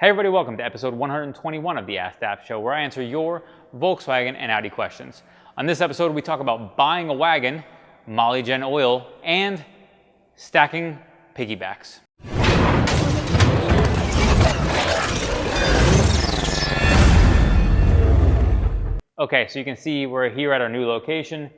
Hey everybody, welcome to episode 121 of the Askdap show, where I answer your Volkswagen and Audi questions. On this episode, we talk about buying a wagon, Molygen oil, and stacking piggybacks. Okay, so you can see we're here at our new location.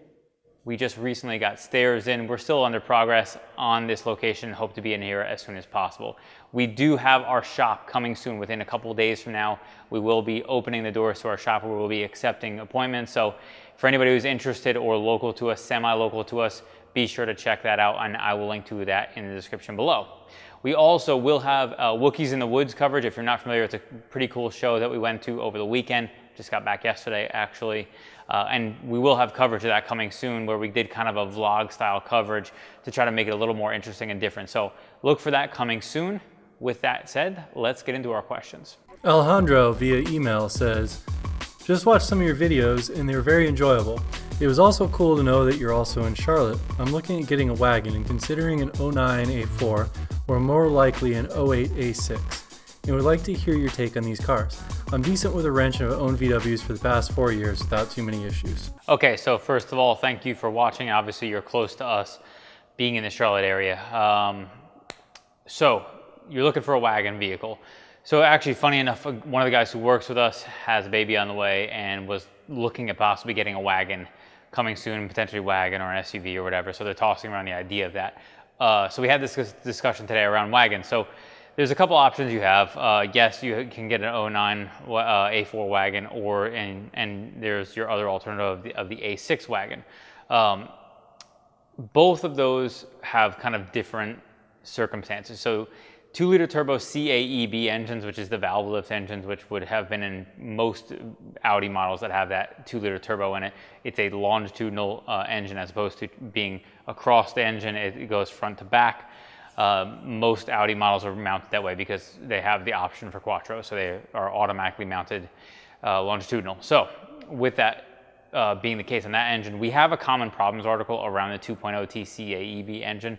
We just recently got stairs in. We're still under progress on this location. Hope to be in here as soon as possible. We do have our shop coming soon. Within a couple of days from now, we will be opening the doors to our shop where we'll be accepting appointments. So for anybody who's interested or local to us, semi-local to us, be sure to check that out, and I will link to that in the description below. We also will have Wookiees in the Woods coverage. If you're not familiar, it's a pretty cool show that we went to over the weekend. Just got back yesterday, actually. And we will have coverage of that coming soon, where we did kind of a vlog style coverage to try to make it a little more interesting and different. So look for that coming soon. With that said, let's get into our questions. Alejandro via email says, just watched some of your videos and they were very enjoyable. It was also cool to know that you're also in Charlotte. I'm looking at getting a wagon and considering an 09 A4 or more likely an 08 A6. And would like to hear your take on these cars. I'm decent with a wrench and have owned VWs for the past 4 years without too many issues. Okay, so first of all, thank you for watching. Obviously, you're close to us being in the Charlotte area. So you're looking for a wagon vehicle. So actually, funny enough, one of the guys who works with us has a baby on the way and was looking at possibly getting a wagon coming soon, potentially wagon or an SUV or whatever. So they're tossing around the idea of that. So we had this discussion today around wagons. So there's a couple options you have. Yes, you can get an 09 A4 wagon, and there's your other alternative of the A6 wagon. Both of those have kind of different circumstances. So 2-liter turbo CAEB engines, which is the valve lift engines, which would have been in most Audi models that have that 2-liter turbo in it. It's a longitudinal engine as opposed to being across the engine. It goes front to back. Most Audi models are mounted that way because they have the option for Quattro, so they are automatically mounted longitudinal. So with that being the case on that engine, we have a common problems article around the 2.0 T CAEB engine.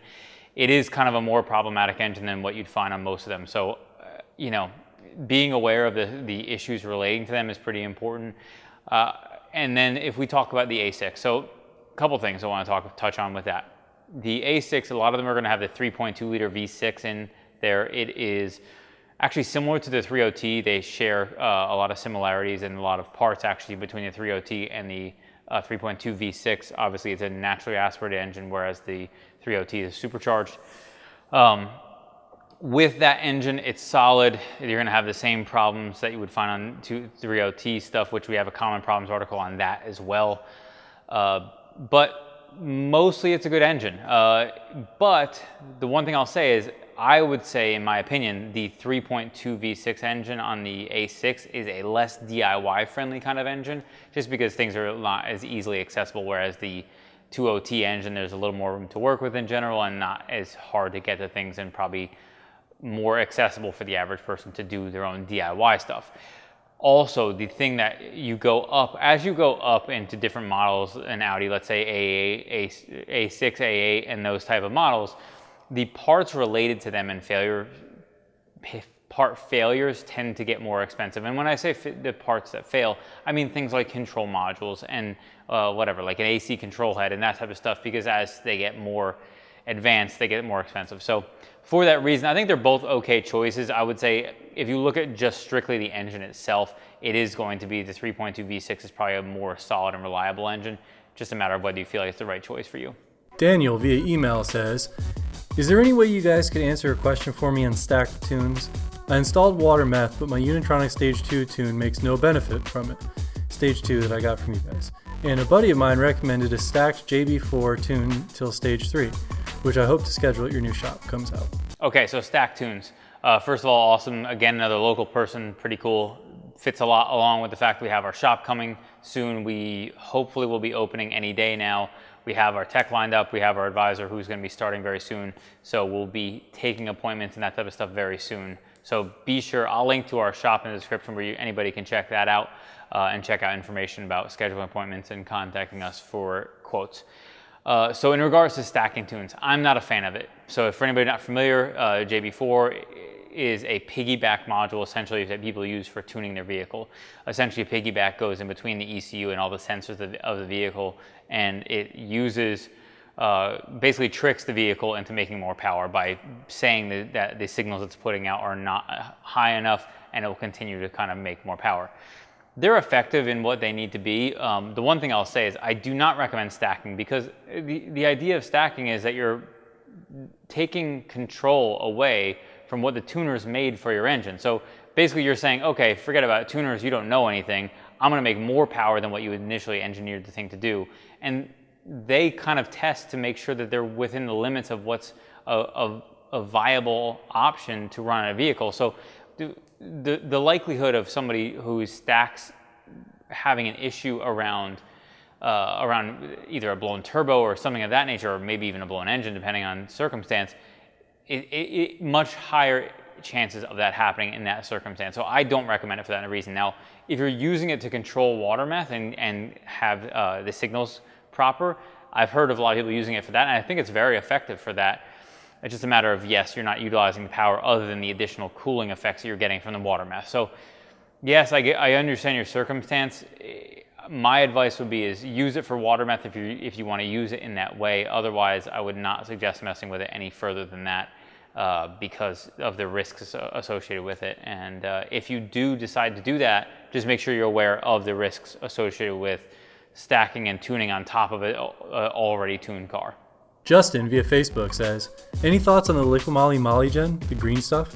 It is kind of a more problematic engine than what you'd find on most of them. So, you know, being aware of the issues relating to them is pretty important. And then if we talk about the A6, so a couple things I want to touch on with that. The A6, a lot of them are going to have the 3.2-liter V6 in there. It is actually similar to the 3.0T. They share a lot of similarities and a lot of parts actually between the 3.0T and the 3.2 V6. Obviously, it's a naturally aspirated engine, whereas the 3.0T is supercharged. With that engine, it's solid. You're going to have the same problems that you would find on 3.0T stuff, which we have a common problems article on that as well. But mostly it's a good engine. But the one thing I'll say is, I would say, in my opinion, the 3.2 V6 engine on the A6 is a less DIY friendly kind of engine, just because things are not as easily accessible, whereas the 2.0T engine, there's a little more room to work with in general and not as hard to get to things and probably more accessible for the average person to do their own DIY stuff. Also, the thing that you go up, as you go up into different models in Audi, let's say A8, A6, A8, and those type of models, the parts related to them and part failures tend to get more expensive. And when I say the parts that fail, I mean things like control modules and whatever, like an AC control head and that type of stuff, because as they get more advanced, they get more expensive. So for that reason, I think they're both okay choices. I would say if you look at just strictly the engine itself, it is going to be the 3.2 V6 is probably a more solid and reliable engine. Just a matter of whether you feel like it's the right choice for you. Daniel via email says, is there any way you guys could answer a question for me on stacked tunes? I installed water meth, but my Unitronic Stage 2 tune makes no benefit from it. Stage 2 that I got from you guys. And a buddy of mine recommended a stacked JB4 tune till Stage 3, which I hope to schedule at your new shop comes out. Okay, so stacked tunes. First of all, awesome. Again, another local person, pretty cool. Fits a lot along with the fact we have our shop coming soon. We hopefully will be opening any day now. We have our tech lined up. We have our advisor who's going to be starting very soon. So we'll be taking appointments and that type of stuff very soon. So be sure, I'll link to our shop in the description where anybody can check that out and check out information about scheduling appointments and contacting us for quotes. So in regards to stacking tunes, I'm not a fan of it. So for anybody not familiar, JB4 is a piggyback module essentially that people use for tuning their vehicle. Essentially, a piggyback goes in between the ECU and all the sensors of the vehicle, and it uses basically tricks the vehicle into making more power by saying that the signals it's putting out are not high enough, and it will continue to kind of make more power. They're effective in what they need to be. The one thing I'll say is I do not recommend stacking, because the idea of stacking is that you're taking control away from what the tuner's made for your engine. So basically you're saying, okay, forget about it, tuners, you don't know anything. I'm gonna make more power than what you initially engineered the thing to do. And they kind of test to make sure that they're within the limits of what's a viable option to run a vehicle. So the likelihood of somebody who stacks having an issue around either a blown turbo or something of that nature, or maybe even a blown engine, depending on circumstance, much higher chances of that happening in that circumstance. So I don't recommend it for that reason. Now, if you're using it to control water meth and have the signals proper, I've heard of a lot of people using it for that, and I think it's very effective for that. It's just a matter of, yes, you're not utilizing the power other than the additional cooling effects that you're getting from the water meth. So yes, I understand your circumstance. My advice would be is use it for water meth if you want to use it in that way. Otherwise, I would not suggest messing with it any further than that because of the risks associated with it. And if you do decide to do that, just make sure you're aware of the risks associated with stacking and tuning on top of an already tuned car. Justin via Facebook says, any thoughts on the Liqui Molygen, the green stuff?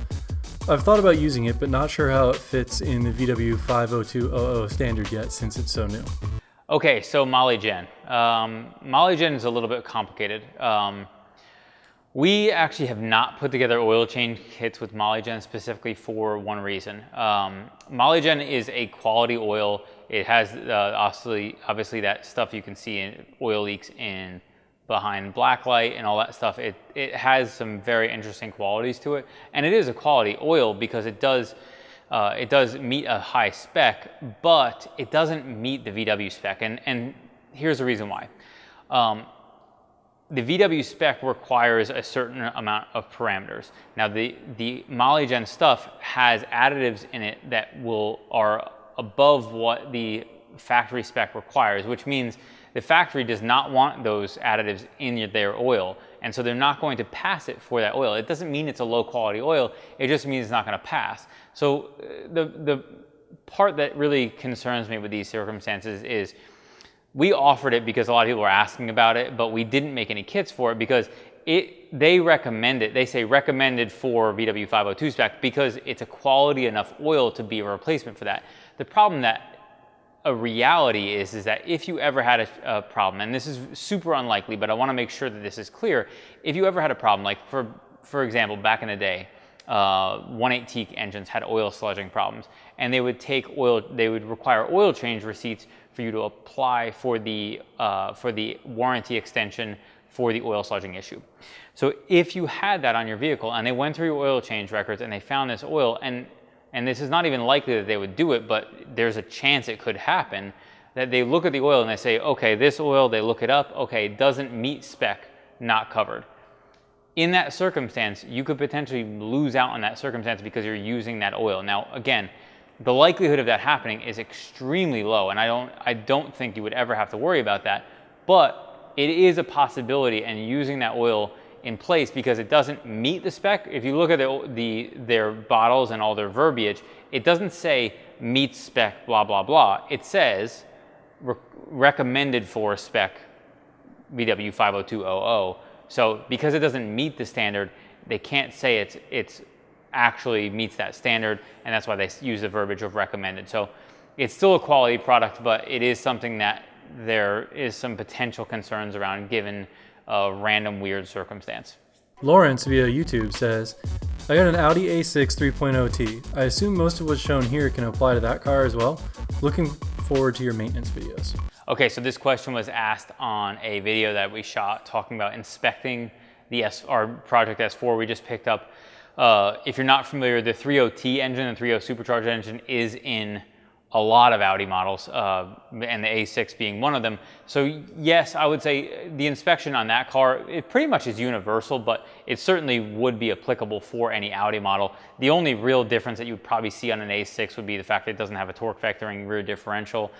I've thought about using it, but not sure how it fits in the VW 50200 standard yet, since it's so new. Okay, so Molygen. Molygen is a little bit complicated. We actually have not put together oil change kits with Molygen specifically for one reason. Molygen is a quality oil. It has obviously that stuff you can see in oil leaks in behind blacklight and all that stuff. It has some very interesting qualities to it, and it is a quality oil because it does meet a high spec, but it doesn't meet the VW spec, and here's the reason why. The VW spec requires a certain amount of parameters. Now the Molygen stuff has additives in it that are above what the factory spec requires, which means the factory does not want those additives in their oil, and so they're not going to pass it for that oil. It doesn't mean it's a low quality oil, it just means it's not going to pass. So the part that really concerns me with these circumstances is we offered it because a lot of people were asking about it, but we didn't make any kits for it because they recommend it. They say recommended for VW 502 spec because it's a quality enough oil to be a replacement for that. The problem that a reality is that if you ever had a problem, and this is super unlikely, but I want to make sure that this is clear. If you ever had a problem, like for example, back in the day, 1.8 teak engines had oil sludging problems, and they would require oil change receipts for you to apply for the warranty extension for the oil sludging issue. So if you had that on your vehicle and they went through your oil change records and they found this oil, and this is not even likely that they would do it, but there's a chance it could happen, that they look at the oil and they say, okay, this oil, they look it up, okay, it doesn't meet spec, not covered. In that circumstance, you could potentially lose out on that circumstance because you're using that oil. Now, again, the likelihood of that happening is extremely low, and I don't think you would ever have to worry about that, but it is a possibility, and using that oil in place because it doesn't meet the spec. If you look at their bottles and all their verbiage, it doesn't say meets spec blah blah blah. It says recommended for spec VW 50200. So because it doesn't meet the standard, they can't say it's actually meets that standard, and that's why they use the verbiage of recommended. So it's still a quality product, but it is something that there is some potential concerns around given a random weird circumstance. Lawrence via YouTube says, I got an Audi A6 3.0T. I assume most of what's shown here can apply to that car as well. Looking forward to your maintenance videos. Okay, so this question was asked on a video that we shot talking about inspecting our Project S4 we just picked up. If you're not familiar, the 3.0T engine and 3.0 supercharged engine is in a lot of Audi models, and the A6 being one of them. So yes, I would say the inspection on that car, it pretty much is universal, but it certainly would be applicable for any Audi model. The only real difference that you would probably see on an A6 would be the fact that it doesn't have a torque vectoring rear differential.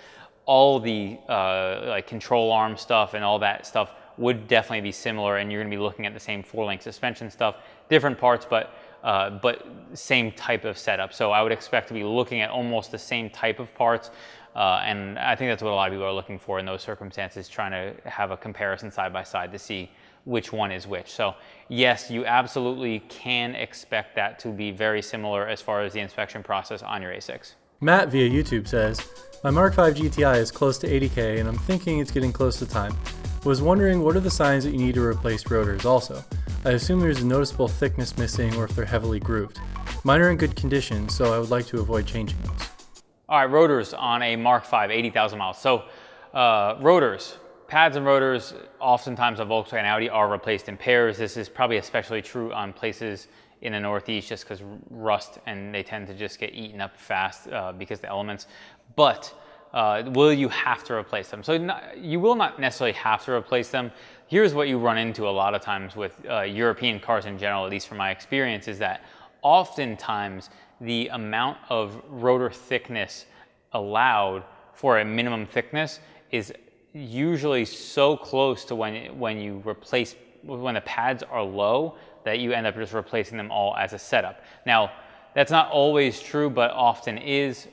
All the like control arm stuff and all that stuff would definitely be similar, and you're going to be looking at the same 4-link suspension stuff, different parts, but same type of setup. So I would expect to be looking at almost the same type of parts, and I think that's what a lot of people are looking for in those circumstances, trying to have a comparison side by side to see which one is which. So yes, you absolutely can expect that to be very similar as far as the inspection process on your A6. Matt via YouTube says, my MK5 GTI is close to 80K and I'm thinking it's getting close to time. Was wondering what are the signs that you need to replace rotors also? I assume there's a noticeable thickness missing or if they're heavily grooved. Mine are in good condition, so I would like to avoid changing those. All right, rotors on a MK5, 80,000 miles. So rotors, pads and rotors, oftentimes on Volkswagen and Audi are replaced in pairs. This is probably especially true on places in the Northeast just because rust, and they tend to just get eaten up fast because the elements. But will you have to replace them? So you will not necessarily have to replace them. Here's what you run into a lot of times with European cars in general, at least from my experience, is that oftentimes the amount of rotor thickness allowed for a minimum thickness is usually so close to when the pads are low that you end up just replacing them all as a setup. Now, that's not always true, but often is.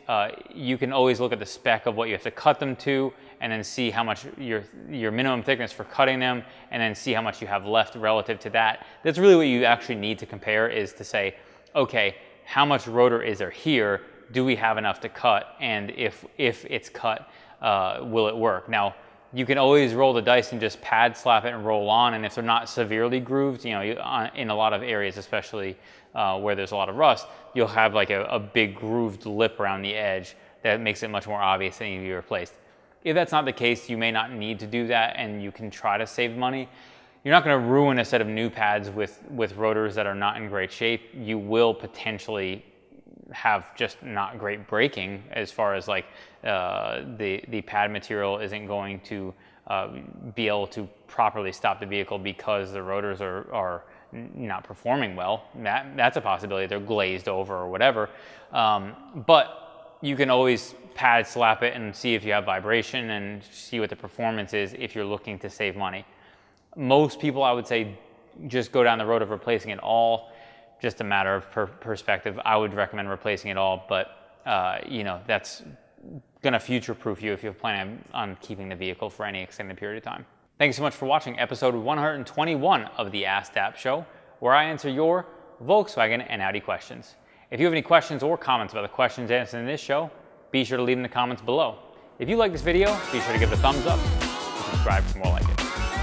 You can always look at the spec of what you have to cut them to, and then see how much your minimum thickness for cutting them, and then see how much you have left relative to that. That's really what you actually need to compare, is to say, okay, how much rotor is there here? Do we have enough to cut? And if it's cut, will it work? Now, you can always roll the dice and just pad slap it and roll on, and if they're not severely grooved, you know, in a lot of areas, especially where there's a lot of rust, you'll have like a big grooved lip around the edge that makes it much more obvious that it needs to be replaced. If that's not the case, you may not need to do that, and you can try to save money. You're not going to ruin a set of new pads with rotors that are not in great shape. You will potentially have just not great braking, as far as like the pad material isn't going to be able to properly stop the vehicle because the rotors are not performing well. That's a possibility. They're glazed over or whatever. But you can always pad slap it and see if you have vibration and see what the performance is if you're looking to save money. Most people, I would say, just go down the road of replacing it all. Just a matter of perspective. I would recommend replacing it all, but you know, that's gonna future-proof you if you're planning on keeping the vehicle for any extended period of time. Thank you so much for watching episode 121 of the Askdap Show, where I answer your Volkswagen and Audi questions. If you have any questions or comments about the questions answered in this show, be sure to leave them in the comments below. If you like this video, be sure to give it a thumbs up and subscribe for more like it.